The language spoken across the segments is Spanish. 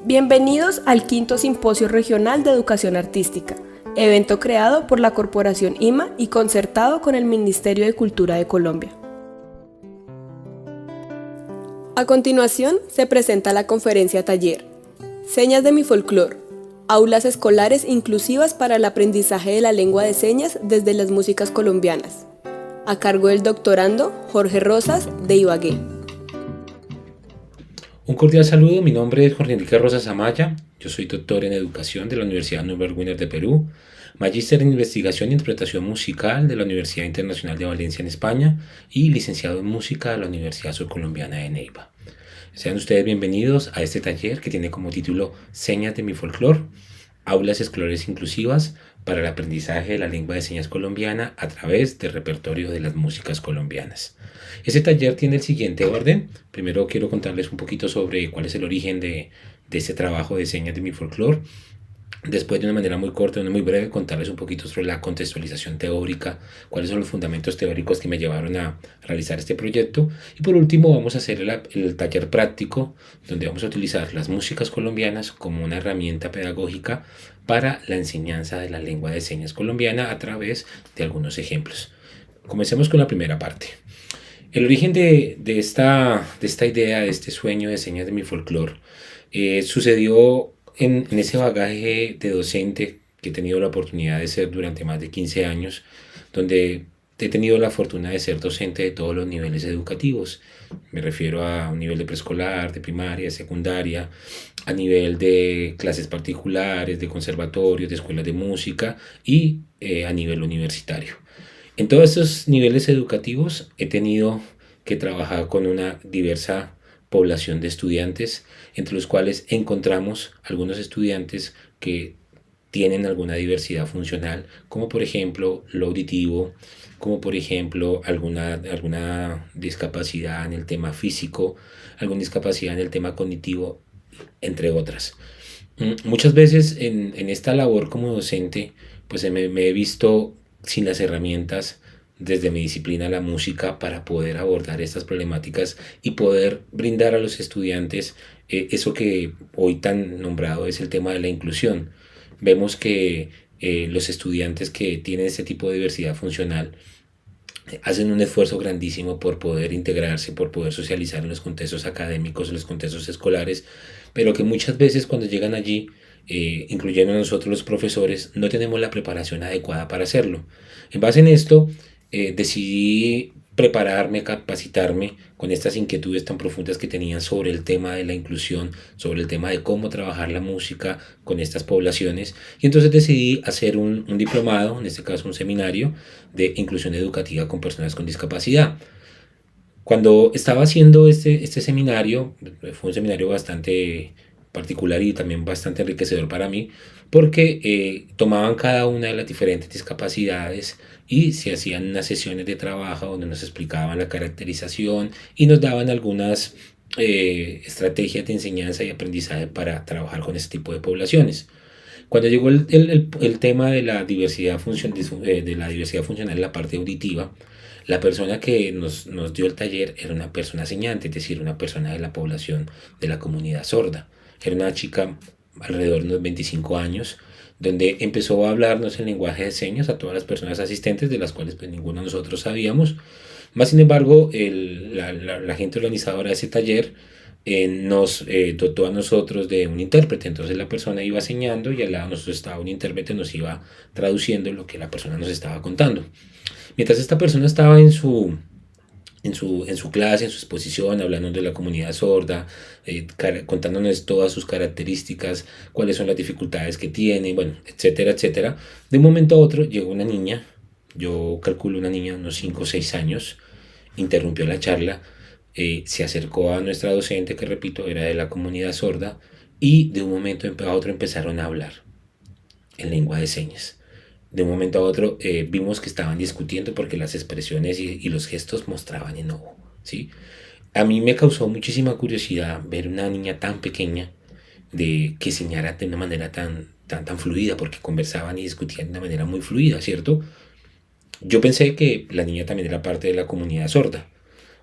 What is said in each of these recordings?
Bienvenidos al quinto Simposio Regional de Educación Artística, evento creado por la Corporación IMA y concertado con el Ministerio de Cultura de Colombia. A continuación se presenta la conferencia taller Señas de mi folclor, aulas escolares inclusivas para el aprendizaje de la lengua de señas desde las músicas colombianas, a cargo del doctorando Jorge Rosas de Ibagué. Un cordial saludo, mi nombre es Jorge Enrique Rosas Amaya, yo soy doctor en Educación de la Universidad Norbert Wiener de Perú, magíster en Investigación e Interpretación Musical de la Universidad Internacional de Valencia en España y licenciado en Música de la Universidad Surcolombiana de Neiva. Sean ustedes bienvenidos a este taller que tiene como título Señas de mi folclor, aulas escolares inclusivas para el aprendizaje de la lengua de señas colombiana a través del repertorio de las músicas colombianas. Este taller tiene el siguiente orden. Primero quiero contarles un poquito sobre cuál es el origen de este trabajo de señas de mi folclor. Después, de una manera muy corta, muy breve, contarles un poquito sobre la contextualización teórica, cuáles son los fundamentos teóricos que me llevaron a realizar este proyecto. Y por último, vamos a hacer el taller práctico, donde vamos a utilizar las músicas colombianas como una herramienta pedagógica para la enseñanza de la lengua de señas colombiana a través de algunos ejemplos. Comencemos con la primera parte. El origen de esta idea, de este sueño de señas de mi folclor, sucedió en ese bagaje de docente que he tenido la oportunidad de ser durante más de 15 años, donde he tenido la fortuna de ser docente de todos los niveles educativos. Me refiero a un nivel de preescolar, de primaria, secundaria, a nivel de clases particulares, de conservatorios, de escuelas de música y a nivel universitario. En todos estos niveles educativos he tenido que trabajar con una diversa población de estudiantes, entre los cuales encontramos algunos estudiantes que tienen alguna diversidad funcional, como por ejemplo lo auditivo, como por ejemplo alguna discapacidad en el tema físico, alguna discapacidad en el tema cognitivo, entre otras. Muchas veces en esta labor como docente, pues me he visto sin las herramientas desde mi disciplina, la música, para poder abordar estas problemáticas y poder brindar a los estudiantes eso que hoy tan nombrado es el tema de la inclusión. Vemos que los estudiantes que tienen este tipo de diversidad funcional hacen un esfuerzo grandísimo por poder integrarse, por poder socializar en los contextos académicos, en los contextos escolares, pero que muchas veces cuando llegan allí, incluyendo a nosotros los profesores, no tenemos la preparación adecuada para hacerlo. En base en esto, decidí prepararme, capacitarme con estas inquietudes tan profundas que tenían sobre el tema de la inclusión, sobre el tema de cómo trabajar la música con estas poblaciones, y entonces decidí hacer un diplomado, en este caso un seminario de inclusión educativa con personas con discapacidad. Cuando estaba haciendo este seminario, fue un seminario bastante particular y también bastante enriquecedor para mí, porque tomaban cada una de las diferentes discapacidades y se hacían unas sesiones de trabajo donde nos explicaban la caracterización y nos daban algunas estrategias de enseñanza y aprendizaje para trabajar con este tipo de poblaciones. Cuando llegó el tema de la diversidad funcional en la parte auditiva, la persona que nos dio el taller era una persona señante, es decir, una persona de la población de la comunidad sorda. Era una chica alrededor de unos 25 años, donde empezó a hablarnos en lenguaje de señas a todas las personas asistentes, de las cuales pues ninguno de nosotros sabíamos. Más sin embargo, la gente organizadora de ese taller nos dotó a nosotros de un intérprete. Entonces la persona iba señando y al lado de nosotros estaba un intérprete, nos iba traduciendo lo que la persona nos estaba contando. Mientras esta persona estaba en su clase, en su exposición, hablando de la comunidad sorda, contándonos todas sus características, cuáles son las dificultades que tiene, bueno, etcétera, etcétera. De un momento a otro llegó una niña, yo calculo una niña de unos 5 o 6 años, interrumpió la charla, se acercó a nuestra docente, que repito, era de la comunidad sorda, y de un momento a otro empezaron a hablar en lengua de señas. De un momento a otro vimos que estaban discutiendo porque las expresiones y los gestos mostraban enojo, ¿sí? A mí me causó muchísima curiosidad ver una niña tan pequeña que señara de una manera tan fluida, porque conversaban y discutían de una manera muy fluida, ¿cierto? Yo pensé que la niña también era parte de la comunidad sorda.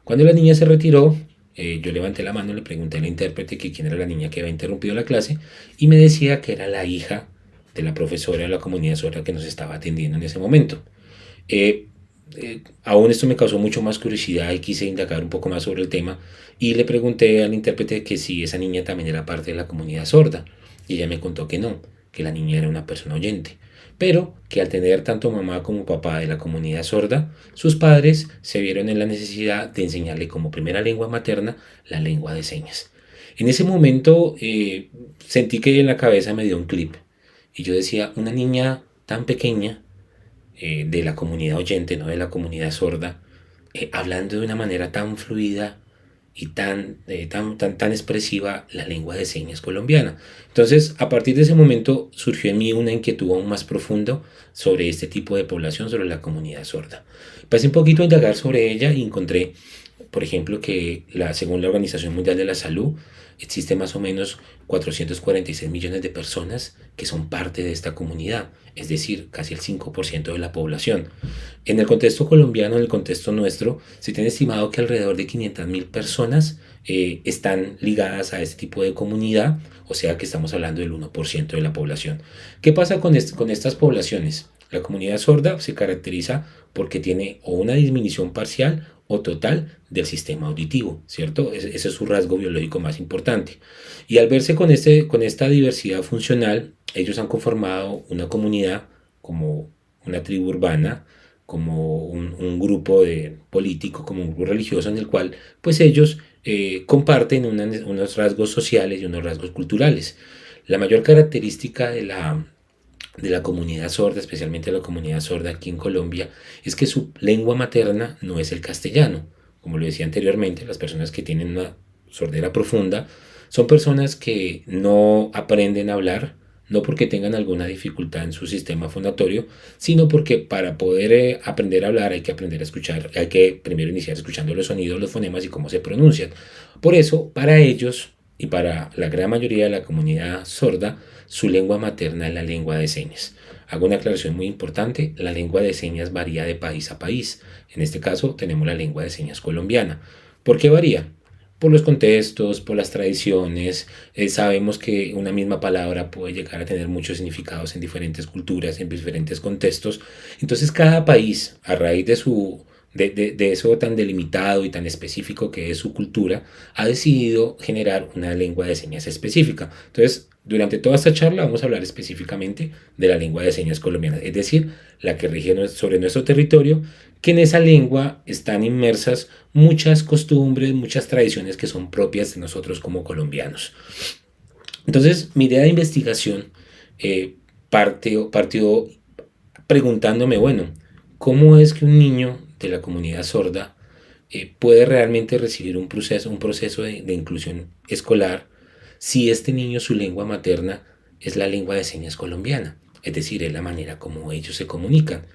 Cuando la niña se retiró, yo levanté la mano, le pregunté al intérprete que quién era la niña que había interrumpido la clase y me decía que era la hija de la profesora de la comunidad sorda que nos estaba atendiendo en ese momento. Eh, Aún esto me causó mucho más curiosidad y quise indagar un poco más sobre el tema y le pregunté al intérprete que si esa niña también era parte de la comunidad sorda y ella me contó que no, que la niña era una persona oyente, pero que al tener tanto mamá como papá de la comunidad sorda, sus padres se vieron en la necesidad de enseñarle como primera lengua materna la lengua de señas. En ese momento sentí que en la cabeza me dio un clip y yo decía, una niña tan pequeña de la comunidad oyente, no de la comunidad sorda, hablando de una manera tan fluida y tan expresiva la lengua de señas colombiana. Entonces, a partir de ese momento surgió en mí una inquietud aún más profunda sobre este tipo de población, sobre la comunidad sorda. Pasé un poquito a indagar sobre ella y encontré, por ejemplo, que según la Organización Mundial de la Salud, existe más o menos 446 millones de personas que son parte de esta comunidad, es decir, casi el 5% de la población. En el contexto colombiano, en el contexto nuestro, se tiene estimado que alrededor de 500.000 personas están ligadas a este tipo de comunidad, o sea que estamos hablando del 1% de la población. ¿Qué pasa con estas poblaciones? La comunidad sorda se caracteriza porque tiene o una disminución parcial o total del sistema auditivo, ¿cierto? Ese es su rasgo biológico más importante. Y al verse con esta diversidad funcional, ellos han conformado una comunidad como una tribu urbana, como un grupo político, como un grupo religioso en el cual pues ellos comparten unos rasgos sociales y unos rasgos culturales. La mayor característica de la comunidad sorda, especialmente la comunidad sorda aquí en Colombia, es que su lengua materna no es el castellano. Como lo decía anteriormente, las personas que tienen una sordera profunda son personas que no aprenden a hablar, no porque tengan alguna dificultad en su sistema fonatorio, sino porque para poder aprender a hablar hay que aprender a escuchar, hay que primero iniciar escuchando los sonidos, los fonemas y cómo se pronuncian. Por eso, para ellos y para la gran mayoría de la comunidad sorda, su lengua materna es la lengua de señas. Hago una aclaración muy importante, la lengua de señas varía de país a país. En este caso tenemos la lengua de señas colombiana. ¿Por qué varía? Por los contextos, por las tradiciones. Sabemos que una misma palabra puede llegar a tener muchos significados en diferentes culturas, en diferentes contextos. Entonces cada país, a raíz de eso tan delimitado y tan específico que es su cultura, ha decidido generar una lengua de señas específica. Entonces, durante toda esta charla vamos a hablar específicamente de la lengua de señas colombiana, es decir, la que rige sobre nuestro territorio, que en esa lengua están inmersas muchas costumbres, muchas tradiciones que son propias de nosotros como colombianos. Entonces, mi idea de investigación partió preguntándome, bueno, ¿cómo es que un niño de la comunidad sorda puede realmente recibir un proceso de inclusión escolar si este niño, su lengua materna es la lengua de señas colombiana? Es decir, es la manera como ellos se comunican.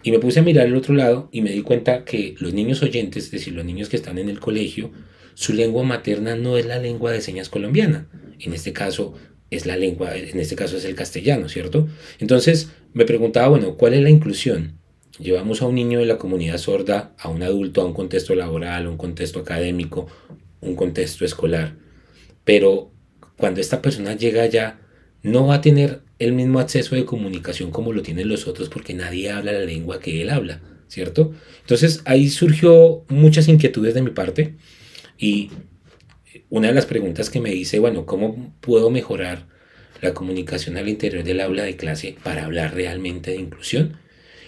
Y me puse a mirar el otro lado y me di cuenta que los niños oyentes, es decir, los niños que están en el colegio, su lengua materna no es la lengua de señas colombiana. En este caso en este caso es el castellano, ¿cierto? Entonces me preguntaba, bueno, ¿cuál es la inclusión? Llevamos a un niño de la comunidad sorda, a un adulto, a un contexto laboral, a un contexto académico, un contexto escolar. Pero cuando esta persona llega allá, no va a tener el mismo acceso de comunicación como lo tienen los otros porque nadie habla la lengua que él habla, ¿cierto? Entonces ahí surgió muchas inquietudes de mi parte y una de las preguntas que me hice, bueno, ¿cómo puedo mejorar la comunicación al interior del aula de clase para hablar realmente de inclusión?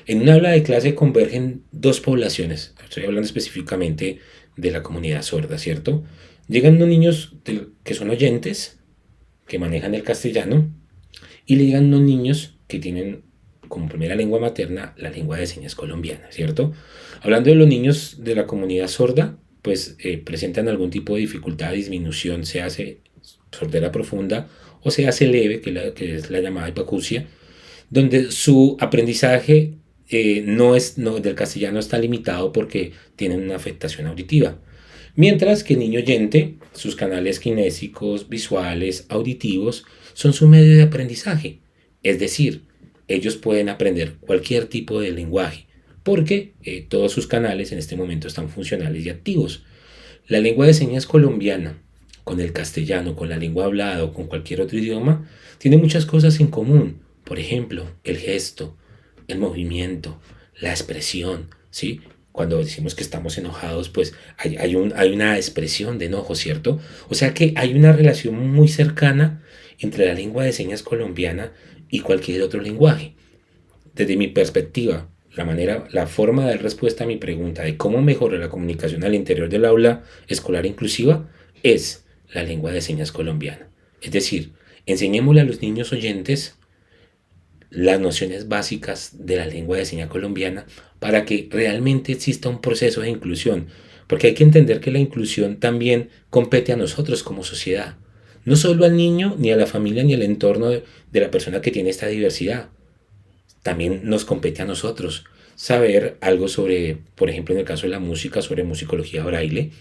En un aula de clase convergen dos poblaciones, estoy hablando específicamente de la comunidad sorda, ¿cierto? Llegan unos niños que son oyentes, que manejan el castellano, y le llegan unos niños que tienen como primera lengua materna la lengua de señas colombiana, ¿cierto? Hablando de los niños de la comunidad sorda, pues presentan algún tipo de dificultad, disminución, se hace sordera profunda o se hace leve, que es la llamada hipacusia, donde su aprendizaje del castellano está limitado porque tienen una afectación auditiva. Mientras que el niño oyente, sus canales kinésicos, visuales, auditivos, son su medio de aprendizaje. Es decir, ellos pueden aprender cualquier tipo de lenguaje, porque todos sus canales en este momento están funcionales y activos. La lengua de señas colombiana, con el castellano, con la lengua hablada o con cualquier otro idioma, tiene muchas cosas en común. Por ejemplo, el gesto, el movimiento, la expresión, ¿sí? Cuando decimos que estamos enojados, pues hay una expresión de enojo, ¿cierto? O sea que hay una relación muy cercana entre la lengua de señas colombiana y cualquier otro lenguaje. Desde mi perspectiva, la forma de dar respuesta a mi pregunta de cómo mejorar la comunicación al interior del aula escolar inclusiva es la lengua de señas colombiana. Es decir, enseñémosle a los niños oyentes las nociones básicas de la lengua de señas colombiana para que realmente exista un proceso de inclusión. Porque hay que entender que la inclusión también compete a nosotros como sociedad. No solo al niño, ni a la familia, ni al entorno de la persona que tiene esta diversidad. También nos compete a nosotros saber algo sobre, por ejemplo, en el caso de la música, sobre musicología braille,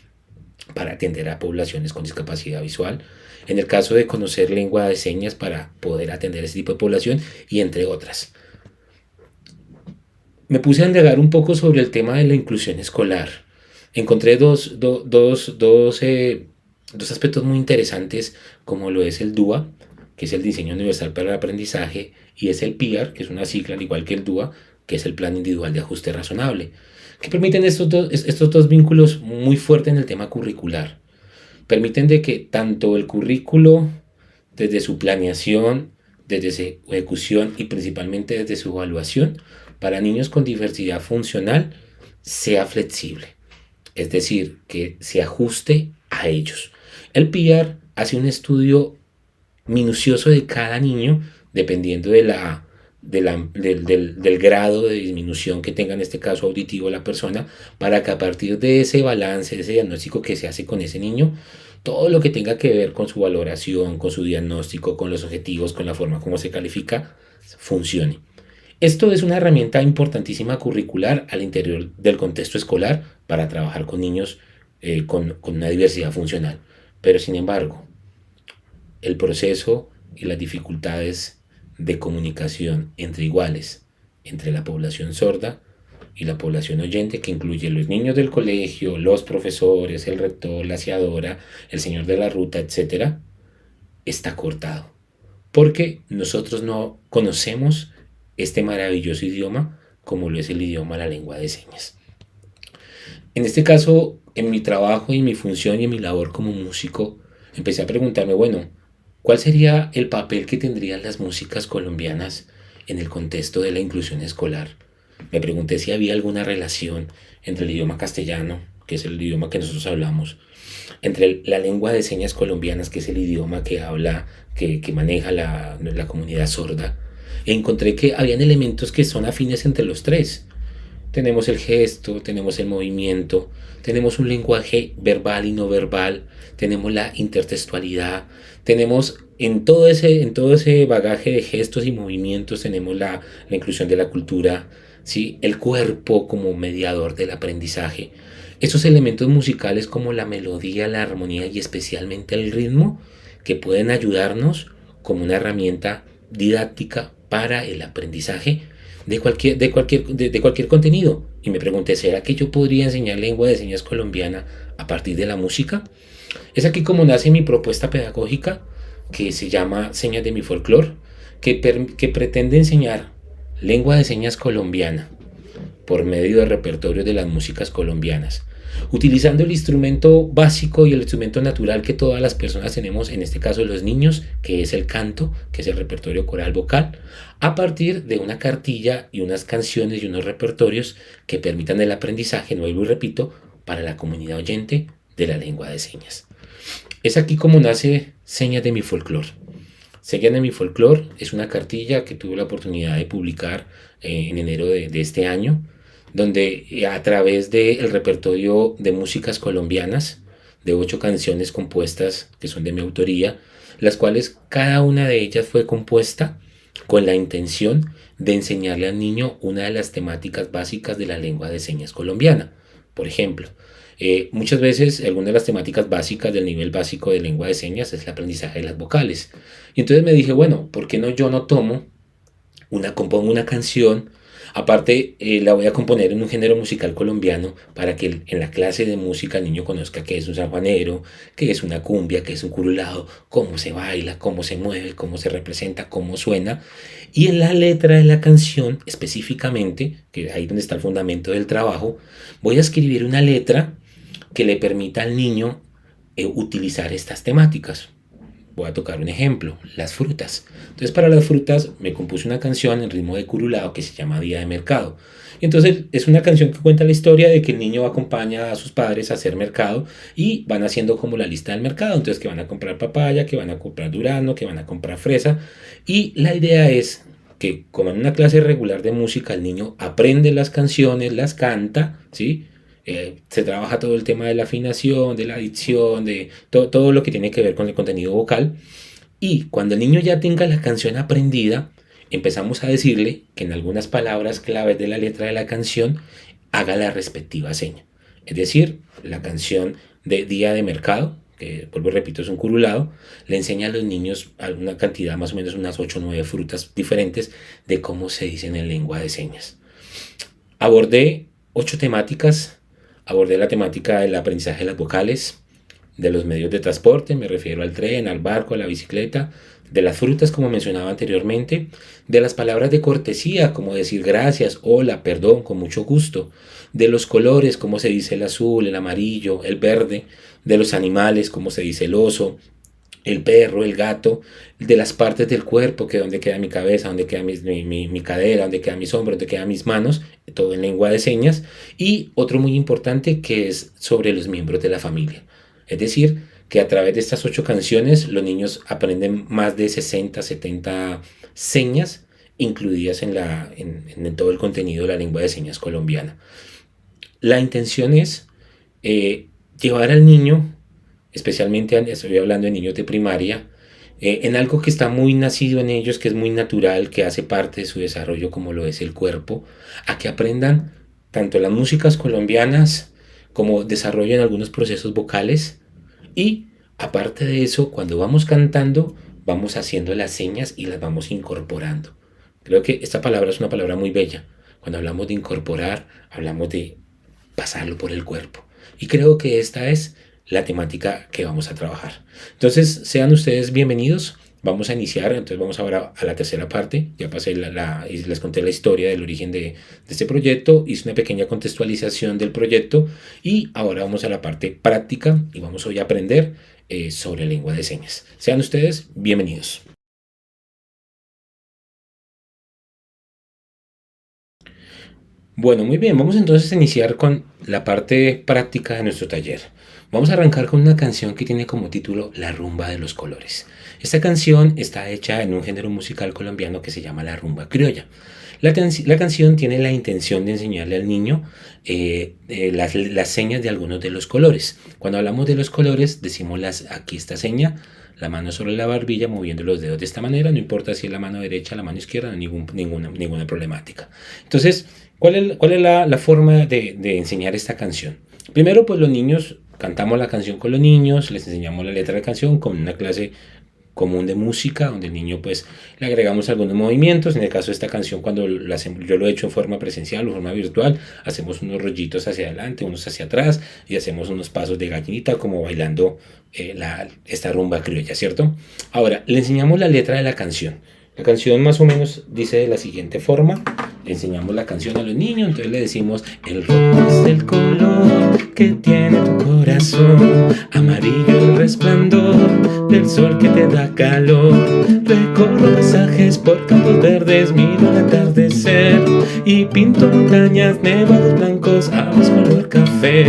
para atender a poblaciones con discapacidad visual. En el caso de conocer lengua de señas para poder atender a ese tipo de población y entre otras. Me puse a indagar un poco sobre el tema de la inclusión escolar. Encontré dos aspectos muy interesantes, como lo es el DUA, que es el Diseño Universal para el Aprendizaje, y es el PIAR, que es una sigla, al igual que el DUA, que es el Plan Individual de Ajuste Razonable, que permiten estos dos vínculos muy fuertes en el tema curricular. Permiten de que tanto el currículo, desde su planeación, desde su ejecución y principalmente desde su evaluación, para niños con diversidad funcional, sea flexible. Es decir, que se ajuste a ellos. El PIAR hace un estudio minucioso de cada niño, dependiendo del grado de disminución que tenga en este caso auditivo la persona, para que a partir de ese balance, de ese diagnóstico que se hace con ese niño, todo lo que tenga que ver con su valoración, con su diagnóstico, con los objetivos, con la forma como se califica, funcione. Esto es una herramienta importantísima curricular al interior del contexto escolar para trabajar con niños con una diversidad funcional. Pero sin embargo, el proceso y las dificultades de comunicación entre iguales, entre la población sorda y la población oyente, que incluye los niños del colegio, los profesores, el rector, la aseadora, el señor de la ruta, etc., está cortado. Porque nosotros no conocemos este maravilloso idioma como lo es el idioma, la lengua de señas. En este caso, en mi trabajo y mi función y en mi labor como músico, empecé a preguntarme, bueno, ¿cuál sería el papel que tendrían las músicas colombianas en el contexto de la inclusión escolar? Me pregunté si había alguna relación entre el idioma castellano, que es el idioma que nosotros hablamos, entre la lengua de señas colombianas, que es el idioma que habla, que maneja la comunidad sorda, e encontré que habían elementos que son afines entre los tres. Tenemos el gesto, tenemos el movimiento, tenemos un lenguaje verbal y no verbal, tenemos la intertextualidad, tenemos en todo ese bagaje de gestos y movimientos, tenemos la inclusión de la cultura, ¿sí? El cuerpo como mediador del aprendizaje. Esos elementos musicales como la melodía, la armonía y especialmente el ritmo, que pueden ayudarnos como una herramienta didáctica para el aprendizaje de cualquier contenido. Y me pregunté, ¿será que yo podría enseñar lengua de señas colombiana a partir de la música? Es aquí como nace mi propuesta pedagógica, que se llama Señas de mi Folclor, que pretende enseñar lengua de señas colombiana por medio del repertorio de las músicas colombianas, utilizando el instrumento básico y el instrumento natural que todas las personas tenemos, en este caso los niños, que es el canto, que es el repertorio coral vocal, a partir de una cartilla y unas canciones y unos repertorios que permitan el aprendizaje, nuevo y repito, para la comunidad oyente de la lengua de señas. Es aquí como nace Señas de mi Folclor. Señas de mi Folclor es una cartilla que tuve la oportunidad de publicar en enero de este año, donde a través del repertorio de músicas colombianas, de 8 canciones compuestas que son de mi autoría, las cuales cada una de ellas fue compuesta con la intención de enseñarle al niño una de las temáticas básicas de la lengua de señas colombiana. Por ejemplo, muchas veces alguna de las temáticas básicas del nivel básico de lengua de señas es el aprendizaje de las vocales. Y entonces me dije, bueno, ¿por qué no yo no compongo una canción Aparte, la voy a componer en un género musical colombiano para que en la clase de música el niño conozca qué es un sanjuanero, qué es una cumbia, qué es un curulao, cómo se baila, cómo se mueve, cómo se representa, cómo suena. Y en la letra de la canción, específicamente, que ahí donde está el fundamento del trabajo, voy a escribir una letra que le permita al niño utilizar estas temáticas. Voy a tocar un ejemplo, las frutas. Entonces, para las frutas me compuse una canción en ritmo de curulao que se llama Día de Mercado. Y entonces es una canción que cuenta la historia de que el niño acompaña a sus padres a hacer mercado y van haciendo como la lista del mercado. Entonces, que van a comprar papaya, que van a comprar durazno, que van a comprar fresa. Y la idea es que, como en una clase regular de música, el niño aprende las canciones, las canta, ¿sí? Se trabaja todo el tema de la afinación, de la dicción, de todo lo que tiene que ver con el contenido vocal. Y cuando el niño ya tenga la canción aprendida, empezamos a decirle que en algunas palabras claves de la letra de la canción haga la respectiva seña. Es decir, la canción de Día de Mercado, que vuelvo y repito, es un curulado, le enseña a los niños alguna cantidad, más o menos unas 8 o 9 frutas diferentes de cómo se dicen en lengua de señas. Abordé 8 temáticas. Abordé la temática del aprendizaje de las vocales, de los medios de transporte, me refiero al tren, al barco, a la bicicleta, de las frutas, como mencionaba anteriormente, de las palabras de cortesía, como decir gracias, hola, perdón, con mucho gusto, de los colores, como se dice el azul, el amarillo, el verde, de los animales, como se dice el oso, el perro, el gato, de las partes del cuerpo, que dónde queda mi cabeza, dónde queda mi cadera, dónde quedan mis hombros, dónde quedan mis manos, todo en lengua de señas. Y otro muy importante que es sobre los miembros de la familia. Es decir, que a través de estas 8 canciones los niños aprenden más de 60, 70 señas incluidas en todo el contenido de la lengua de señas colombiana. La intención es llevar al niño, especialmente estoy hablando de niños de primaria, en algo que está muy nacido en ellos, que es muy natural, que hace parte de su desarrollo como lo es el cuerpo, a que aprendan tanto las músicas colombianas como desarrollen algunos procesos vocales y aparte de eso, cuando vamos cantando, vamos haciendo las señas y las vamos incorporando. Creo que esta palabra es una palabra muy bella. Cuando hablamos de incorporar, hablamos de pasarlo por el cuerpo. Y creo que esta es la temática que vamos a trabajar. Entonces, sean ustedes bienvenidos. Vamos a iniciar, entonces vamos ahora a la tercera parte. Ya pasé y les conté la historia del origen de este proyecto, hice una pequeña contextualización del proyecto y ahora vamos a la parte práctica y vamos hoy a aprender sobre lengua de señas. Sean ustedes bienvenidos. Bueno, muy bien, vamos entonces a iniciar con la parte práctica de nuestro taller. Vamos a arrancar con una canción que tiene como título La rumba de los colores. Esta canción está hecha en un género musical colombiano que se llama la rumba criolla. La canción tiene la intención de enseñarle al niño las señas de algunos de los colores. Cuando hablamos de los colores, decimos aquí esta seña, la mano sobre la barbilla, moviendo los dedos de esta manera, no importa si es la mano derecha o la mano izquierda, no hay ninguna problemática. Entonces, ¿cuál es la forma de enseñar esta canción? Primero, pues los niños, cantamos la canción con los niños, les enseñamos la letra de la canción con una clase común de música, donde el niño pues le agregamos algunos movimientos. En el caso de esta canción, cuando yo lo he hecho en forma presencial o forma virtual, hacemos unos rollitos hacia adelante, unos hacia atrás y hacemos unos pasos de gallinita como bailando esta rumba criolla, ¿cierto? Ahora, le enseñamos la letra de la canción. La canción más o menos dice de la siguiente forma. Le enseñamos la canción a los niños, entonces le decimos: el rojo es el color que tiene tu corazón, amarillo el resplandor del sol que te da calor. Recorro pasajes por campos verdes, miro el atardecer y pinto montañas, nevados blancos, aguas color café.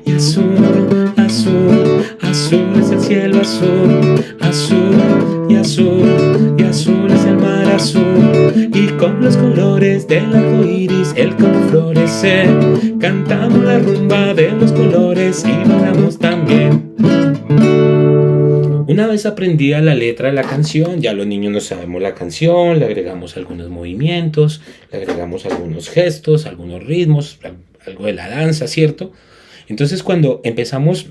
Y azul, azul, azul es el cielo azul, azul y azul y azul es el mar azul. Y con los colores del arco iris el campo florece, cantamos la rumba de los colores y bailamos también. Una vez aprendida la letra de la canción, ya los niños no sabemos la canción, le agregamos algunos movimientos, le agregamos algunos gestos, algunos ritmos, algo de la danza, ¿cierto? Entonces cuando empezamos,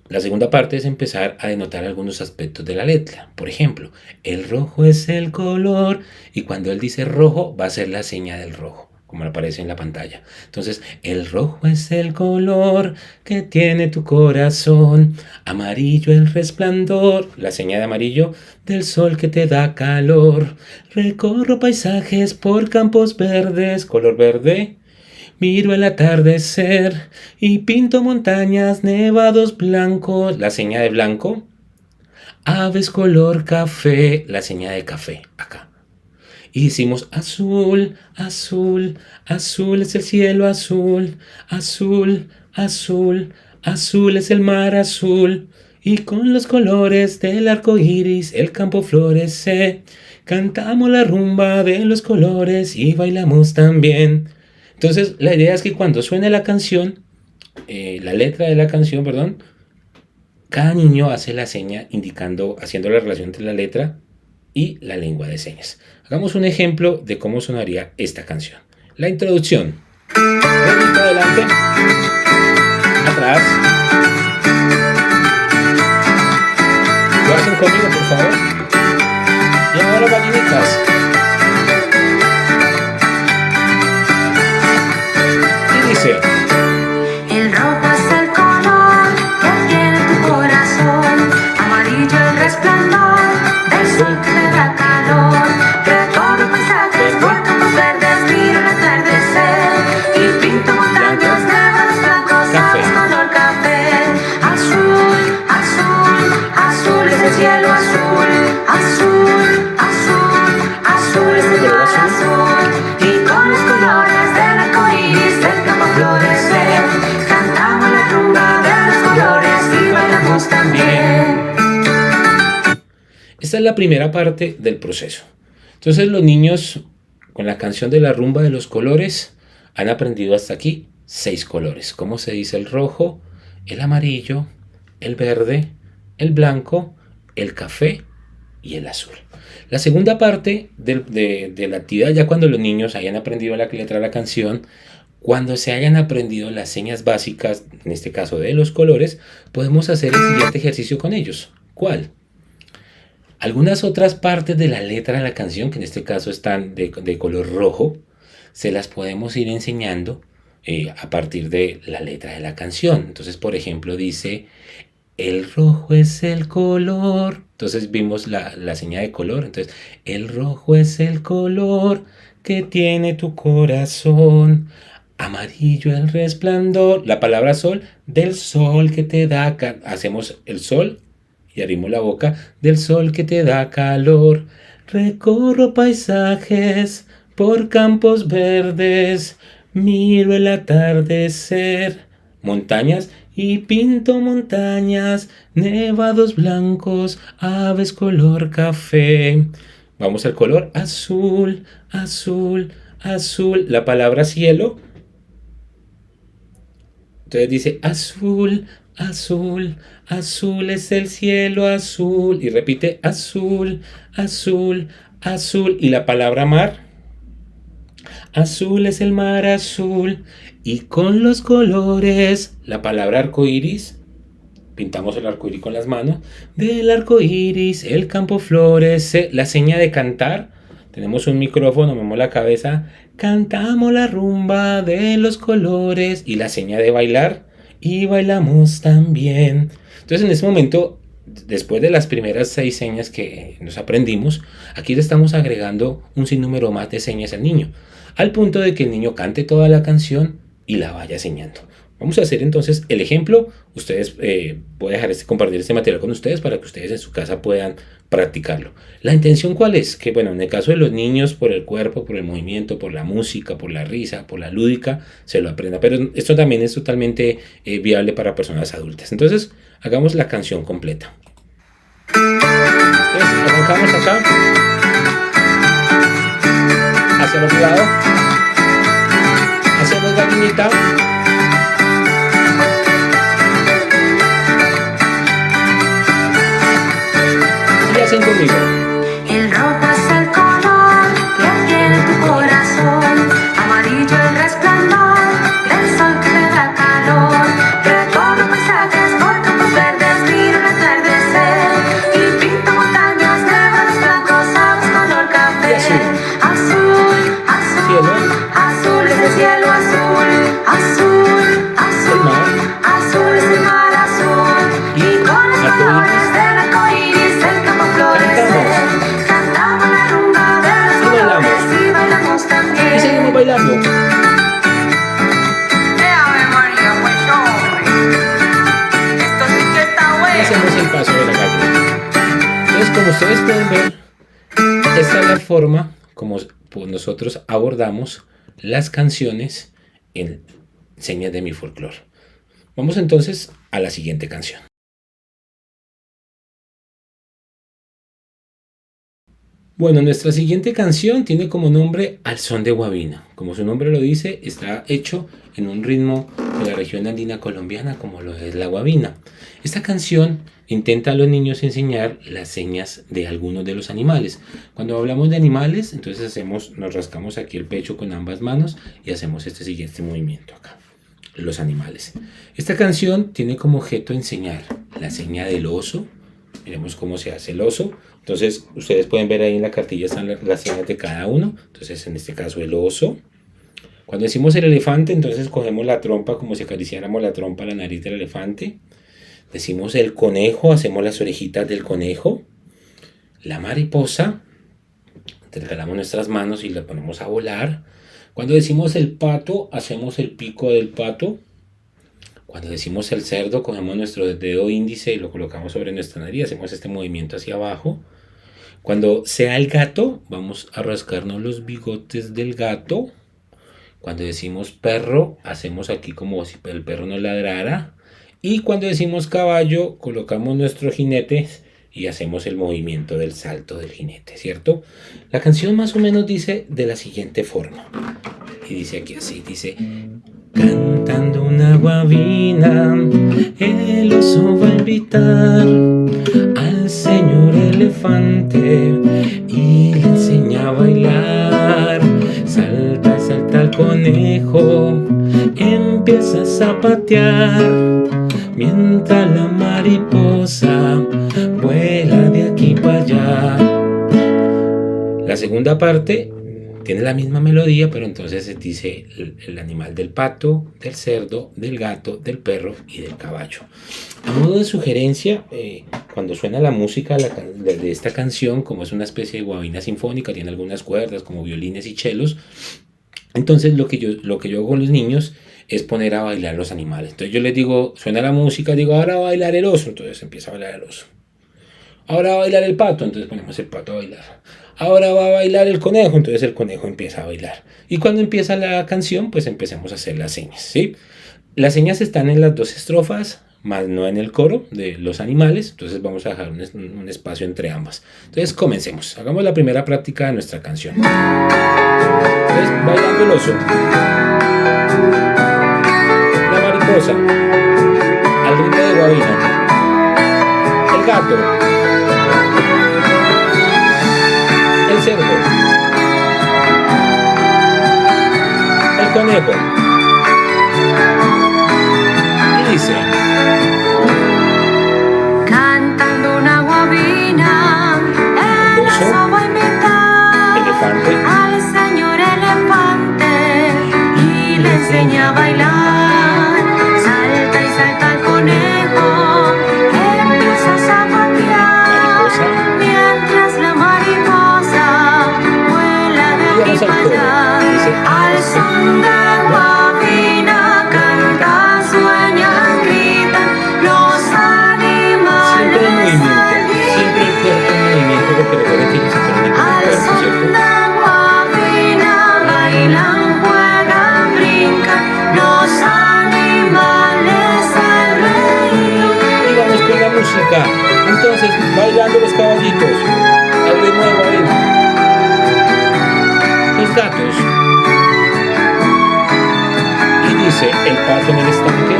la segunda parte es empezar a denotar algunos aspectos de la letra. Por ejemplo, el rojo es el color y cuando él dice rojo va a ser la seña del rojo. como aparece en la pantalla. Entonces, el rojo es el color que tiene tu corazón, amarillo el resplandor, la señal de amarillo del sol que te da calor. Recorro paisajes por campos verdes, color verde. Miro el atardecer y pinto montañas, nevados blancos, la señal de blanco. Aves color café, la señal de café, acá. Y hicimos azul, azul, azul es el cielo azul, azul, azul, azul es el mar azul. Y con los colores del arco iris el campo florece. Cantamos la rumba de los colores y bailamos también. Entonces, la idea es que cuando suene la canción, la letra de la canción, perdón, cada niño hace la seña indicando, haciendo la relación entre la letra y la lengua de señas. Hagamos un ejemplo de cómo sonaría esta canción. La introducción. Dedito adelante, atrás. Lo hacen conmigo, por favor. Y ahora gallinitas. Y dice: el rojo es el color que tiene tu corazón, amarillo el resplandor del sol que te da calor. Recorro paisajes por campos verdes, miro el atardecer y pinto montañas, nevados blancos, aves color café. Azul, azul, azul es el cielo azul, azul, azul, azul es el mar azul. Y con los colores del arco iris del campo florecer, cantamos la rumba de los colores y bailamos también. Esta es la primera parte del proceso. Entonces los niños con la canción de la rumba de los colores han aprendido hasta aquí 6 colores. ¿Cómo se dice el rojo, el amarillo, el verde, el blanco, el café y el azul? La segunda parte de la actividad, ya cuando los niños hayan aprendido la letra de la canción, cuando se hayan aprendido las señas básicas, en este caso de los colores, podemos hacer el siguiente ejercicio con ellos. ¿Cuál? Algunas otras partes de la letra de la canción, que en este caso están de color rojo, se las podemos ir enseñando a partir de la letra de la canción. Entonces, por ejemplo, dice: el rojo es el color. Entonces vimos la señal de color. Entonces, el rojo es el color que tiene tu corazón, amarillo el resplandor, la palabra sol, del sol que te da, hacemos el sol y abrimos la boca, del sol que te da calor. Recorro paisajes por campos verdes, miro el atardecer, montañas, y pinto montañas, nevados blancos, aves color café. Vamos al color azul, azul, azul, la palabra cielo. Entonces dice azul, azul, azul es el cielo azul. Y repite azul, azul, azul. Y la palabra mar. Azul es el mar azul. Y con los colores, la palabra arco iris. Pintamos el arco iris con las manos. Del arco iris el campo florece. La seña de cantar. Tenemos un micrófono, movemos la cabeza. Cantamos la rumba de los colores. Y la seña de bailar. Y bailamos también. Entonces en este momento, después de las primeras 6 señas que nos aprendimos, aquí le estamos agregando un sinnúmero más de señas al niño, al punto de que el niño cante toda la canción y la vaya enseñando. Vamos a hacer entonces el ejemplo. Ustedes, voy a dejar compartir este material con ustedes para que ustedes en su casa puedan practicarlo. ¿La intención cuál es? Que bueno, en el caso de los niños, por el cuerpo, por el movimiento, por la música, por la risa, por la lúdica, se lo aprenda. Pero esto también es totalmente viable para personas adultas. Entonces, hagamos la canción completa. Entonces, arrancamos acá. Hacia el otro lado. Hacemos gallinita. Hacen conmigo. El rojo es el color que tiene tu corazón, amarillo el resplandor del sol que te da calor. Recorro paisajes por campos verdes, miro el atardecer y pinto montañas, nevados blancos, aves color café. Azul, azul, azul como ustedes pueden ver, esta es la forma como nosotros abordamos las canciones en Señas de mi Folclor. Vamos entonces a la siguiente canción. Bueno, nuestra siguiente canción tiene como nombre Al Son de Guabina. Como su nombre lo dice, está hecho en un ritmo de la región andina colombiana como lo es la guabina. Esta canción intenta a los niños enseñar las señas de algunos de los animales. Cuando hablamos de animales, entonces nos rascamos aquí el pecho con ambas manos y hacemos este siguiente movimiento acá. Los animales. Esta canción tiene como objeto enseñar la seña del oso. Miremos cómo se hace el oso. Entonces, ustedes pueden ver ahí en la cartilla están las señas de cada uno. Entonces, en este caso, el oso. Cuando decimos el elefante, entonces cogemos la trompa como si acariciáramos la trompa, la nariz del elefante. Decimos el conejo, hacemos las orejitas del conejo. La mariposa, regalamos nuestras manos y la ponemos a volar. Cuando decimos el pato, hacemos el pico del pato. Cuando decimos el cerdo, cogemos nuestro dedo índice y lo colocamos sobre nuestra nariz, hacemos este movimiento hacia abajo. Cuando sea el gato, vamos a rascarnos los bigotes del gato. Cuando decimos perro, hacemos aquí como si el perro nos ladrara. Y cuando decimos caballo, colocamos nuestro jinete y hacemos el movimiento del salto del jinete, ¿cierto? La canción más o menos dice de la siguiente forma. Y dice aquí así, dice: cantando una guabina, el oso va a invitar al señor elefante y le enseña a bailar. Salta, salta el conejo, empieza a zapatear, mientras la mariposa vuela de aquí para allá. La segunda parte tiene la misma melodía, pero entonces se dice el animal del pato, del cerdo, del gato, del perro y del caballo. A modo de sugerencia, cuando suena la música de esta canción, como es una especie de guabina sinfónica, tiene algunas cuerdas como violines y chelos, entonces lo que yo hago con los niños es poner a bailar los animales. Entonces yo les digo, suena la música, digo, ahora va a bailar el oso, entonces empieza a bailar el oso. Ahora va a bailar el pato, entonces ponemos el pato a bailar. Ahora va a bailar el conejo, entonces el conejo empieza a bailar. Y cuando empieza la canción, pues empecemos a hacer las señas, ¿sí? Las señas están en las dos estrofas, más no en el coro de los animales, entonces vamos a dejar un espacio entre ambas. Entonces comencemos, hagamos la primera práctica de nuestra canción. Entonces, bailando el oso, la mariposa, al ritmo de guabina, el gato, el cerdo, el conejo, y dice: Cantando una guabina, el oso va a invitar elefante, al señor elefante y le enseña a bailar. Salta y salta el conejo, empieza a zapatear, mientras la mariposa vuela de aquí para allá. Al son de guabina cantan, sueñan, gritan los siempre en animales. movimiento, siempre el cuerpo en movimiento, porque recuerden que ellos se ponen en Al cuerpo, son ¿cierto? de guabina bailan, juegan, brincan los animales al reír. Y vamos con la música. Entonces, bailando los caballitos, al ritmo de guabina. Los gatos. Y dice: el pato en el estanque,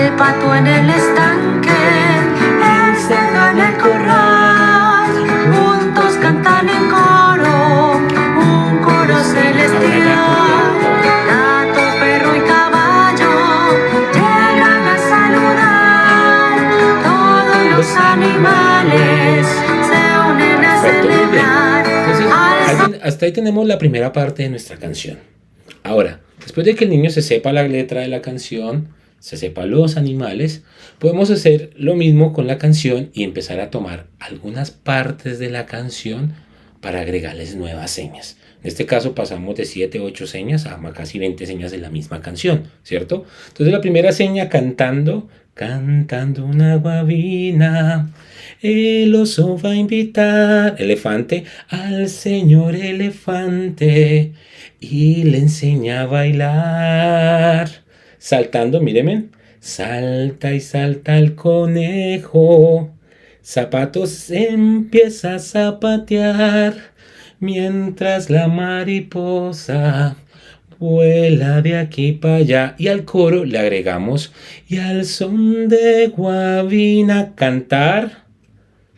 El pato en el estanque, el cerdo en el corral, juntos cantan en coro, un coro celestial. Gato, perro y caballo llegan a saludar, todos los animales se unen a Perfecto, muy bien. celebrar. Entonces, hasta ahí tenemos la primera parte de nuestra canción. Ahora, después de que el niño se sepa la letra de la canción, se sepa los animales, podemos hacer lo mismo con la canción y empezar a tomar algunas partes de la canción para agregarles nuevas señas. En este caso pasamos de 7 o 8 señas a casi 20 señas de la misma canción, ¿cierto? Entonces la primera seña cantando cantando una guabina. El oso va a invitar, elefante, al señor elefante y le enseña a bailar. Saltando, míreme, salta y salta el conejo. Zapatos empieza a zapatear mientras la mariposa vuela de aquí para allá. Y al coro le agregamos: y al son de guabina cantar,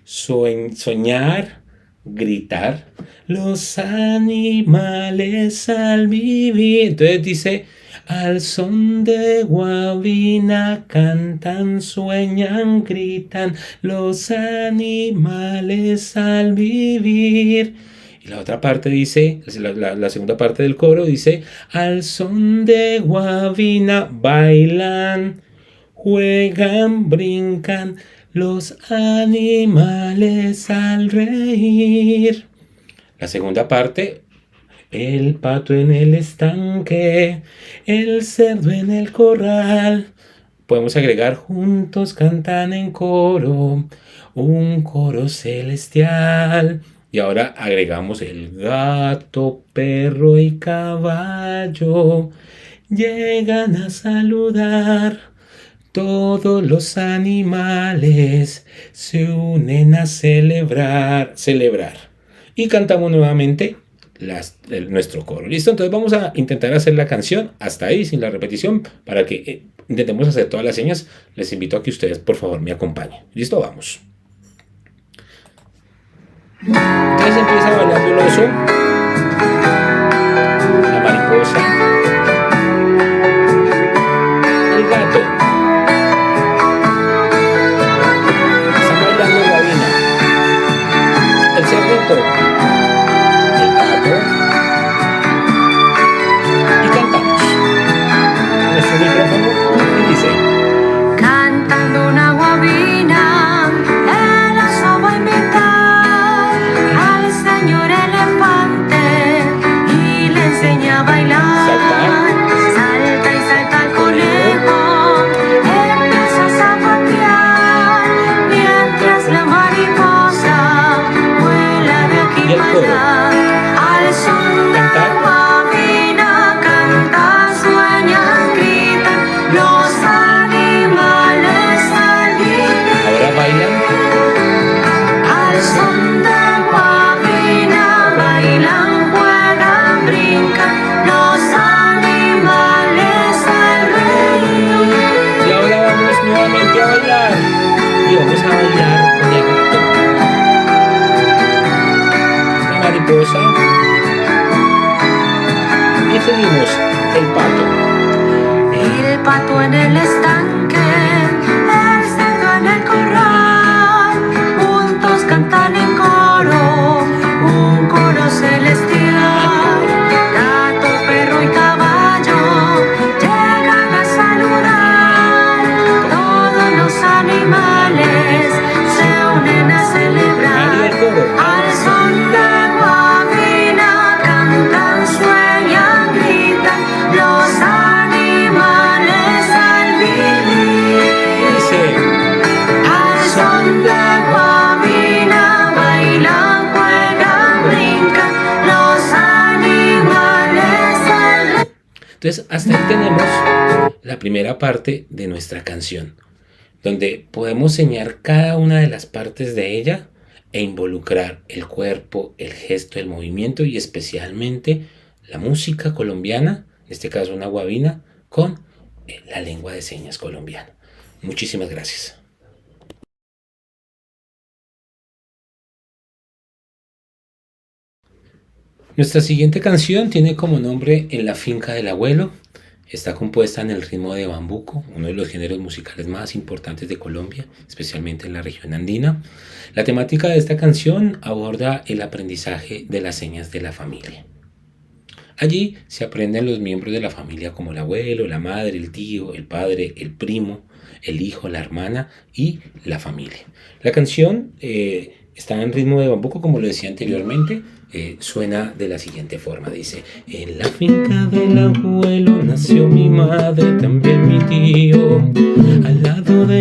soñar, gritar los animales al vivir. Entonces dice: al son de guabina cantan, sueñan, gritan los animales al vivir. Y la otra parte dice, la segunda parte del coro dice: al son de guabina bailan, juegan, brincan los animales al reír. La segunda parte: el pato en el estanque, el cerdo en el corral. Podemos agregar: juntos cantan en coro, un coro celestial. Y ahora agregamos: el gato, perro y caballo llegan a saludar. Todos los animales se unen a celebrar. Y cantamos nuevamente nuestro coro. ¿Listo? Entonces vamos a intentar hacer la canción hasta ahí, sin la repetición, para que intentemos hacer todas las señas. Les invito a que ustedes, por favor, me acompañen. ¿Listo? Vamos. Entonces empieza bailando el oso, la mariposa, el gato. Está bailando guabina, el cerdito, el pato. Y cantamos. Nuestro micrófono y dice: Cantando una guabina, el oso va a invitar al señor elefante y le enseña a bailar. Salta y salta el conejo, empieza a zapatear mientras la mariposa vuela de aquí Y el para coro. allá. Al son de Cantar. guabina cantan, sueñan, gritan los animales al vivir. Ahora bailan. Al son de guabina bailan, juegan, brincan los animales al reír. Y ahora vamos nuevamente a bailar. Y vamos a bailar con el gato, la mariposa. Y seguimos: el pato. El pato en el estanque, el cerdo en el corral, juntos cantan en coro, un coro celestial. Gato, perro y caballo llegan a saludar. Todos los animales se unen a Ahí celebrar. el coro. Al son de guabina cantan, sueñan, gritan los animales al vivir. Dice: Al son de guabina bailan, juegan, brincan los animales al reír. Entonces, hasta ahí tenemos la primera parte de nuestra canción, donde podemos señalar cada una de las partes de ella e involucrar el cuerpo, el gesto, el movimiento y especialmente la música colombiana, en este caso una guabina, con la lengua de señas colombiana. Muchísimas gracias. Nuestra siguiente canción tiene como nombre En la finca del abuelo. Está compuesta en el ritmo de bambuco, uno de los géneros musicales más importantes de Colombia, especialmente en la región andina. La temática de esta canción aborda el aprendizaje de las señas de la familia. Allí se aprenden los miembros de la familia como el abuelo, la madre, el tío, el padre, el primo, el hijo, la hermana y la familia. La canción está en ritmo de bambuco, como lo decía anteriormente. Suena de la siguiente forma, dice: en la finca del abuelo nació mi madre, también mi tío. Al lado de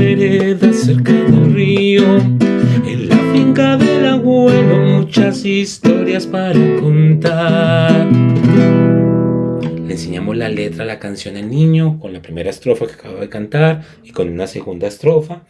vereda cerca del río, en la finca del abuelo, muchas historias para contar. Le enseñamos la letra a la canción al niño con la primera estrofa que acabo de cantar y con una segunda estrofa.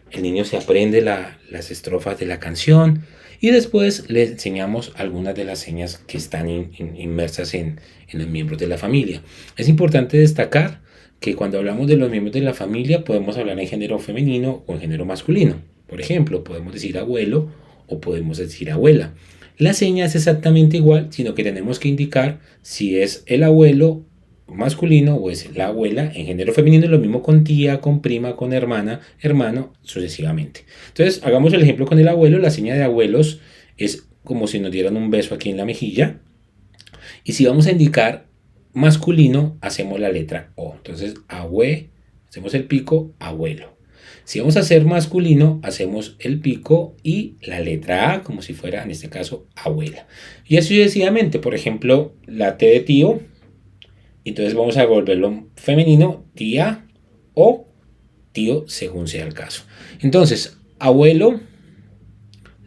El niño se aprende las estrofas de la canción y después le enseñamos algunas de las señas que están inmersas en los miembros de la familia. Es importante destacar que cuando hablamos de los miembros de la familia podemos hablar en género femenino o en género masculino. Por ejemplo, podemos decir abuelo o podemos decir abuela. La seña es exactamente igual, sino que tenemos que indicar si es el abuelo masculino o es la abuela en género femenino, lo mismo con tía, con prima, con hermana, hermano, sucesivamente. Entonces, hagamos el ejemplo con el abuelo. La seña de abuelos es como si nos dieran un beso aquí en la mejilla. Y si vamos a indicar masculino, hacemos la letra O. Entonces, hacemos el pico, abuelo. Si vamos a hacer masculino, hacemos el pico y la letra A, como si fuera, en este caso, abuela. Y así sucesivamente. Por ejemplo, la T de tío. Entonces vamos a volverlo femenino, tía o tío, según sea el caso. Entonces, abuelo,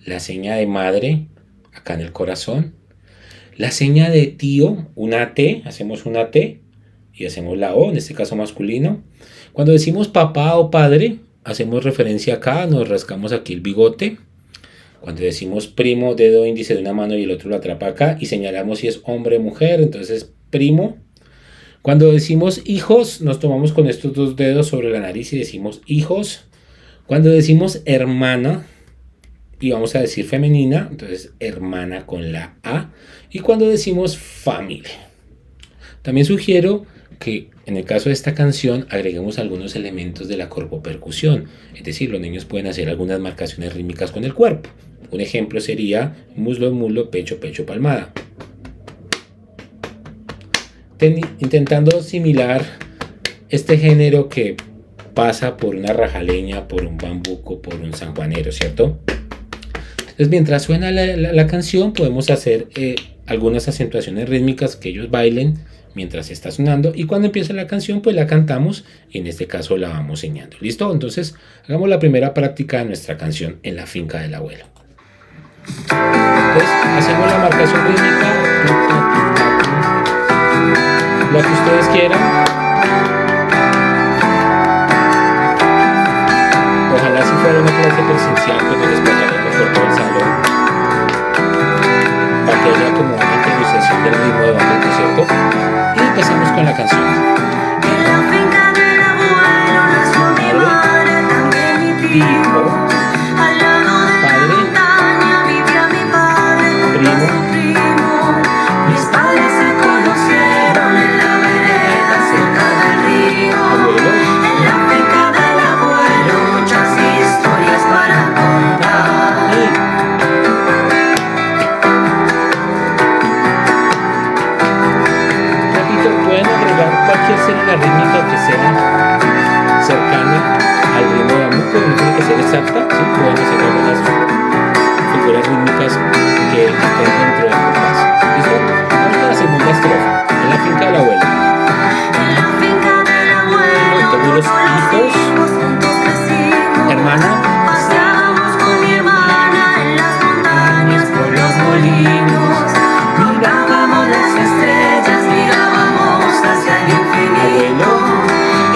la seña de madre, acá en el corazón. La seña de tío, una T, hacemos una T y hacemos la O, en este caso masculino. Cuando decimos papá o padre, hacemos referencia acá, nos rascamos aquí el bigote. Cuando decimos primo, dedo índice de una mano y el otro lo atrapa acá y señalamos si es hombre o mujer, entonces primo. Cuando decimos hijos, nos tomamos con estos dos dedos sobre la nariz y decimos hijos. Cuando decimos hermana, y vamos a decir femenina, entonces hermana con la A. Y cuando decimos familia. También sugiero que en el caso de esta canción agreguemos algunos elementos de la corpopercusión. Es decir, los niños pueden hacer algunas marcaciones rítmicas con el cuerpo. Un ejemplo sería muslo, muslo, pecho, pecho, palmada. Intentando asimilar este género que pasa por una rajaleña, por un bambuco, por un sanjuanero, ¿cierto? Entonces, mientras suena la canción, podemos hacer algunas acentuaciones rítmicas que ellos bailen mientras está sonando, y cuando empieza la canción, pues la cantamos y en este caso la vamos enseñando. ¿Listo? Entonces, hagamos la primera práctica de nuestra canción en la finca del abuelo. Entonces, hacemos la marcación rítmica. Lo que ustedes quieran. Ojalá si fuera una clase presencial, pues nos desplazaríamos por todo el salón para que haya como una interiorización del ritmo de bambuco, ¿cierto? Y empezamos con la canción. En la finca del abuelo nació mi madre, también mi tío. Al lado de la montaña vivía mi padre junto a su primo. Mis padres se conocieron en la vereda cerca del río. En la finca del abuelo muchas historias para contar. Repito, pueden agregar cualquier célula rítmica que sea cercana al ritmo de bambuco, no tiene que ser exacta, ¿sí? Pueden hacer algunas figuras rítmicas que estén dentro del compás. ¿Listo? Vamos a la segunda estrofa, en la finca del abuelo. En la finca del abuelo Todos los hijos, juntos crecimos. hermana, Paseábamos con mi hermana en las montañas por los molinos. Mirábamos las estrellas, mirábamos hacia el infinito.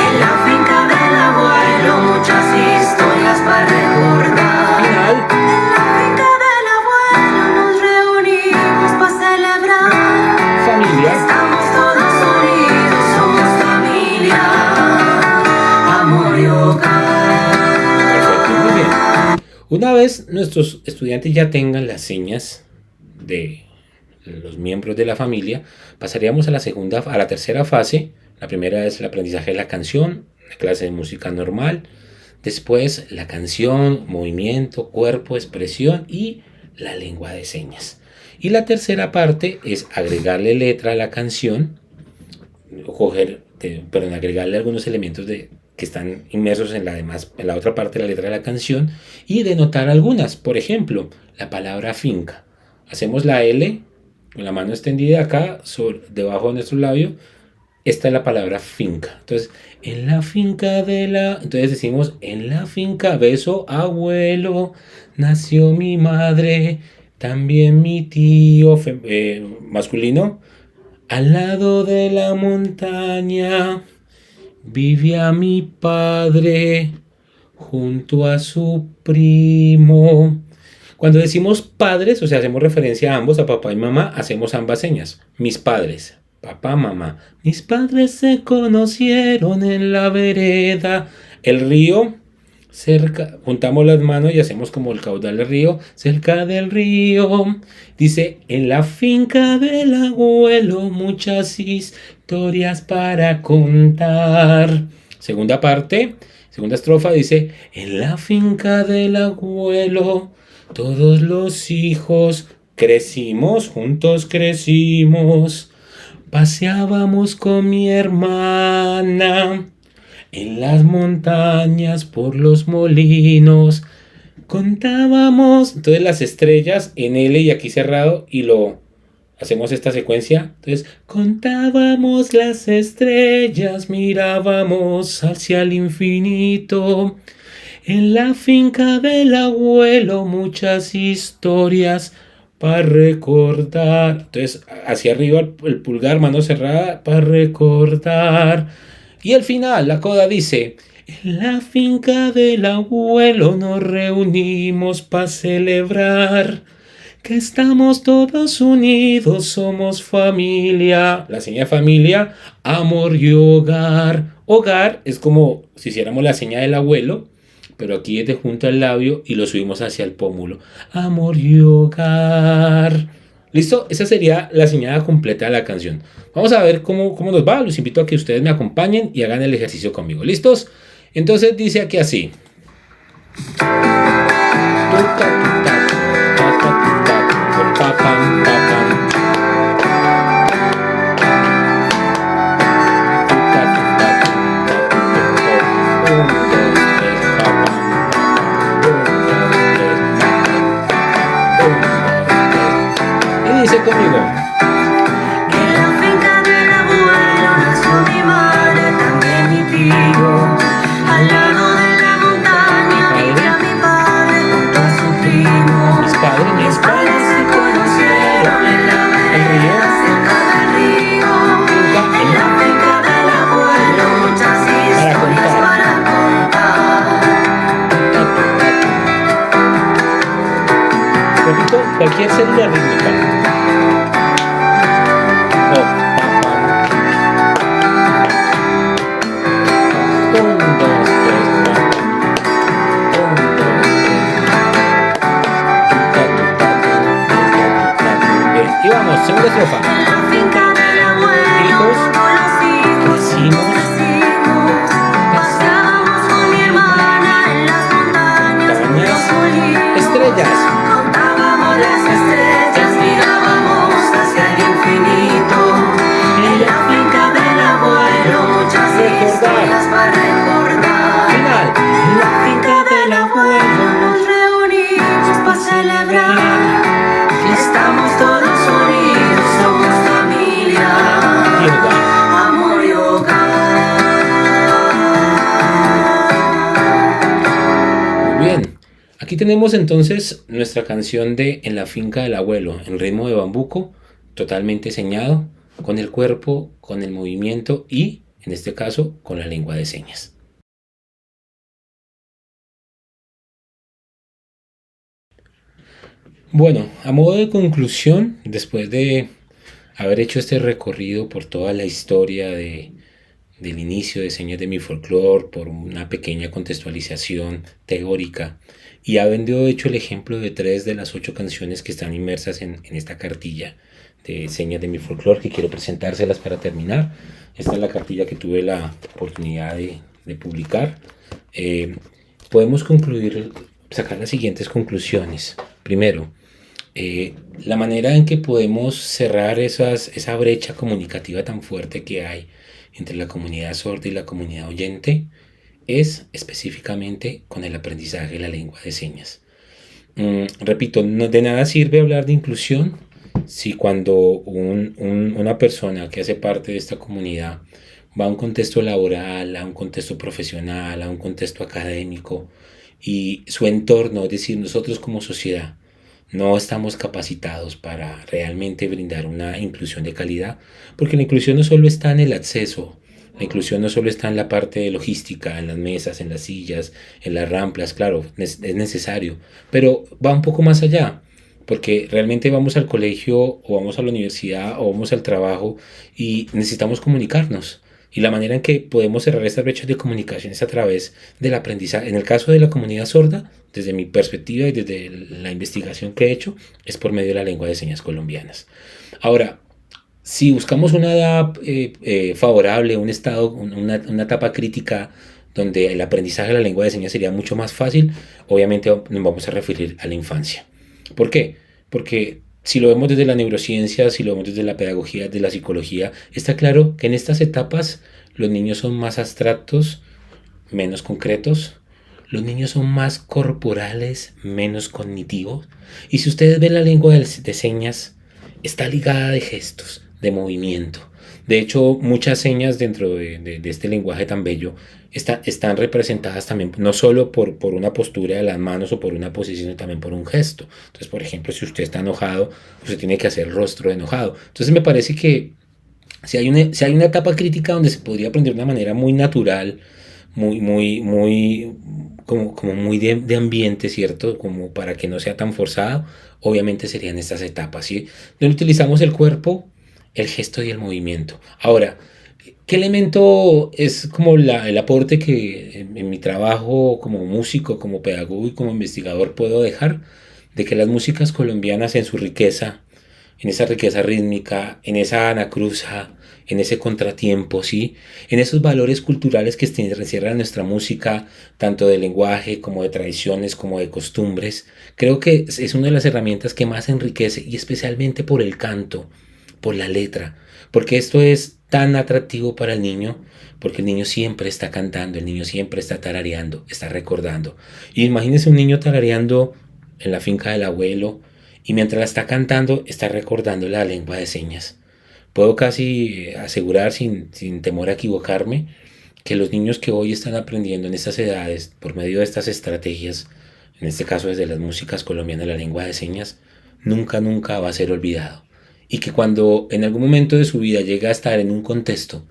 En la finca del abuelo muchas historias para recordar. final. En la finca del abuelo nos reunimos para celebrar. Familia. Estamos todos unidos, somos familia, amor y hogar. Perfecto, muy bien. Una vez nuestros estudiantes ya tengan las señas de los miembros de la familia, pasaríamos a la tercera fase. La primera es el aprendizaje de la canción, la clase de música normal. Después la canción, movimiento, cuerpo, expresión y la lengua de señas. Y la tercera parte es agregarle letra a la canción, agregarle algunos elementos que están inmersos en la otra parte de la letra de la canción y denotar algunas. Por ejemplo, la palabra finca. Hacemos la L con la mano extendida acá, debajo de nuestro labio, esta es la palabra finca. Entonces, en la finca de la... Entonces decimos, en la finca beso abuelo, nació mi madre, también mi tío masculino. Al lado de la montaña vivía mi padre junto a su primo. Cuando decimos padres, o sea, hacemos referencia a ambos, a papá y mamá, hacemos ambas señas. Mis padres, papá, mamá. Mis padres se conocieron en la vereda. El río, cerca, juntamos las manos y hacemos como el caudal del río, cerca del río. Dice, en la finca del abuelo, muchas historias para contar. Segunda parte, segunda estrofa dice, en la finca del abuelo, todos los hijos crecimos, juntos crecimos. Paseábamos con mi hermana en las montañas por los molinos. Contábamos, entonces las estrellas en L y aquí cerrado y lo hacemos esta secuencia. Entonces, contábamos las estrellas, mirábamos hacia el infinito. En la finca del abuelo muchas historias para recordar. Entonces, hacia arriba el pulgar, mano cerrada, para recordar. Y al final, la coda dice, en la finca del abuelo nos reunimos para celebrar que estamos todos unidos, somos familia. La seña de familia, amor y hogar. Hogar es como si hiciéramos la seña del abuelo, pero aquí es de junto al labio y lo subimos hacia el pómulo. Amor y hogar. ¿Listo? Esa sería la señal completa de la canción. Vamos a ver cómo nos va. Los invito a que ustedes me acompañen y hagan el ejercicio conmigo. ¿Listos? Entonces dice aquí así. Dice conmigo. En la finca del abuelo nació mi madre, también mi tío. Al lado de la montaña vivía mi padre junto a su primo. Mis padres se conocieron en la vereda cerca del río. En la finca del abuelo muchas historias para contar. Repito, cualquier célula rítmica. Y vamos, segunda estrofa. En la finca del abuelo, Hijos, todos los hijos crecimos. Paseábamos con mi hermana en las montañas, por los molinos. estrellas. Contábamos las estrellas, mirábamos hacia el infinito. En la finca del abuelo, muchas historias para recordar. Final. En la finca del abuelo nos reunimos para celebrar que estamos todos unidos, somos familia, Y hogar. amor y hogar. Muy bien. Aquí tenemos entonces nuestra canción de En la finca del abuelo, en ritmo de bambuco, totalmente señado, con el cuerpo, con el movimiento y, en este caso, con la lengua de señas. Bueno, a modo de conclusión, después de haber hecho este recorrido por toda la historia del inicio de Señas de mi Folclor, por una pequeña contextualización teórica, y habiendo hecho el ejemplo de 3 de las 8 canciones que están inmersas en esta cartilla de Señas de mi Folclor, que quiero presentárselas para terminar. Esta es la cartilla que tuve la oportunidad de publicar. Podemos concluir, sacar las siguientes conclusiones. Primero, la manera en que podemos cerrar esa brecha comunicativa tan fuerte que hay entre la comunidad sorda y la comunidad oyente es específicamente con el aprendizaje de la lengua de señas. Repito, de nada sirve hablar de inclusión si cuando una persona que hace parte de esta comunidad va a un contexto laboral, a un contexto profesional, a un contexto académico y su entorno, es decir, nosotros como sociedad, no estamos capacitados para realmente brindar una inclusión de calidad, porque la inclusión no solo está en el acceso, la inclusión no solo está en la parte de logística, en las mesas, en las sillas, en las rampas, claro, es necesario, pero va un poco más allá, porque realmente vamos al colegio o vamos a la universidad o vamos al trabajo y necesitamos comunicarnos. Y la manera en que podemos cerrar estas brechas de comunicación es a través del aprendizaje. En el caso de la comunidad sorda, desde mi perspectiva y desde la investigación que he hecho, es por medio de la lengua de señas colombianas. Ahora, si buscamos una edad favorable, un estado, una etapa crítica donde el aprendizaje de la lengua de señas sería mucho más fácil, obviamente nos vamos a referir a la infancia. ¿Por qué? Porque si lo vemos desde la neurociencia, si lo vemos desde la pedagogía, desde la psicología, está claro que en estas etapas los niños son más abstractos, menos concretos, los niños son más corporales, menos cognitivos. Y si ustedes ven la lengua de señas, está ligada de gestos, de movimiento. De hecho, muchas señas dentro de este lenguaje tan bello están representadas también no solo por una postura de las manos o por una posición, sino también por un gesto. Entonces, por ejemplo, si usted está enojado, usted tiene que hacer el rostro de enojado. Entonces, me parece que si hay una etapa crítica donde se podría aprender de una manera muy natural, como muy de ambiente, ¿cierto? Como para que no sea tan forzado, obviamente serían estas etapas, ¿sí? Donde utilizamos el cuerpo, el gesto y el movimiento. Ahora, ¿qué elemento es como el aporte que en mi trabajo como músico, como pedagogo y como investigador puedo dejar? De que las músicas colombianas en su riqueza, en esa riqueza rítmica, en esa anacruza, en ese contratiempo, ¿sí? En esos valores culturales que encierran nuestra música, tanto de lenguaje como de tradiciones, como de costumbres, creo que es una de las herramientas que más enriquece, y especialmente por el canto, por la letra, porque esto es tan atractivo para el niño, porque el niño siempre está cantando, el niño siempre está tarareando, está recordando. Y imagínense un niño tarareando en la finca del abuelo, y mientras la está cantando, está recordando la lengua de señas. Puedo casi asegurar, sin temor a equivocarme, que los niños que hoy están aprendiendo en estas edades, por medio de estas estrategias, en este caso desde las músicas colombianas, la lengua de señas, nunca va a ser olvidado. Y que cuando en algún momento de su vida llega a estar en un contexto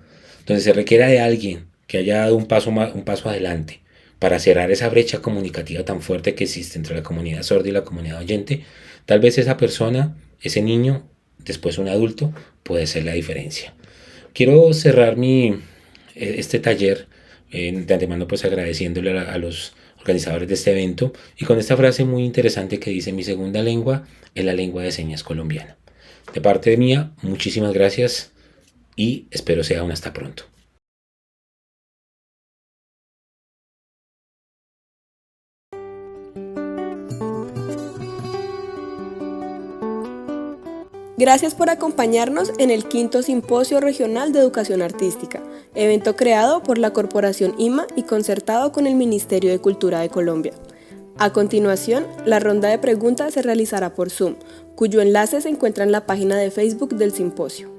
donde se requiera de alguien que haya dado un paso adelante para cerrar esa brecha comunicativa tan fuerte que existe entre la comunidad sorda y la comunidad oyente, tal vez esa persona, ese niño, después un adulto, puede ser la diferencia. Quiero cerrar este taller de antemano pues agradeciéndole a los organizadores de este evento y con esta frase muy interesante que dice: mi segunda lengua es la lengua de señas colombiana. De parte mía, muchísimas gracias y espero sea un hasta pronto. Gracias por acompañarnos en el quinto Simposio Regional de Educación Artística, evento creado por la Corporación IMA y concertado con el Ministerio de Cultura de Colombia. A continuación, la ronda de preguntas se realizará por Zoom, cuyo enlace se encuentra en la página de Facebook del simposio.